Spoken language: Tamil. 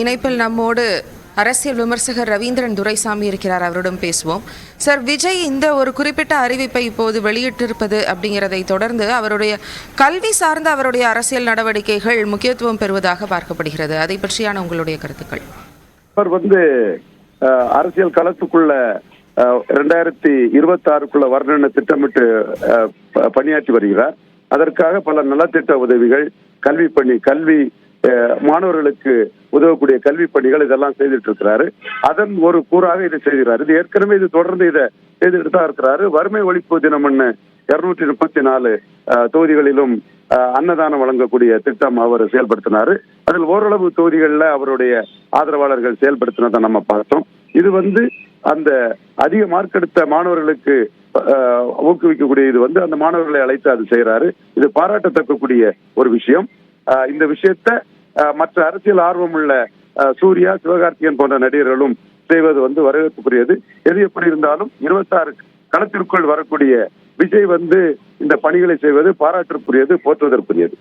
இணைப்பில் நம்மோடு அரசியல் விமர்சகர் ரவீந்திரன் துரைசாமி இருக்கிறார். அவரிடம் பேசுவோம். சார், விஜய் இந்த ஒரு குறிப்பிட்ட அறிவிப்பை இப்போது வெளியிட்டிருப்பது அப்படிங்கிறதை தொடர்ந்து அவருடைய கல்வி சார்ந்த அவருடைய அரசியல் நடவடிக்கைகள் முக்கியத்துவம் பெறுவதாக பார்க்கப்படுகிறது. அதை பற்றியான உங்களுடைய கருத்துக்கள்? அவர் அரசியல் களத்துக்குள்ள 2026க்குள்ள வரணும்னு திட்டமிட்டு பணியாற்றி வருகிறார். அதற்காக பல நலத்திட்ட உதவிகள், கல்வி மாணவர்களுக்கு உதவக்கூடிய கல்வி பணிகள் இதெல்லாம் செய்துட்டு இருக்கிறாரு. அதன் ஒரு கூறாக இதை செய்கிறார். இது ஏற்கனவே தொடர்ந்து இதை செய்துட்டு தான் இருக்கிறாரு. வறுமை ஒழிப்பு தினம்னு 234 தொகுதிகளிலும் அன்னதானம் வழங்கக்கூடிய திட்டம் அவர் செயல்படுத்தினாரு. அதில் ஓரளவு தொகுதிகளில் அவருடைய ஆதரவாளர்கள் செயல்படுத்தினதை நம்ம பார்த்தோம். இது அந்த அதிக மார்க் எடுத்த மாணவர்களுக்கு ஊக்குவிக்கக்கூடிய அந்த மாணவர்களை அழைத்து அது செய்யறாரு. இது பாராட்டத்தக்கக்கூடிய ஒரு விஷயம். இந்த விஷயத்த மற்ற அரசியல் ஆர்வம் உள்ள சூர்யா, சிவகார்த்திகேயன் போன்ற நடிகர்களும் செய்வது வரவேற்புக்குரியது. எது எப்படி இருந்தாலும் 26 களத்திற்குள் வரக்கூடிய விஜய் இந்த பணிகளை செய்வது பாராட்டுக்குரியது, போற்றுவதற்குரியது.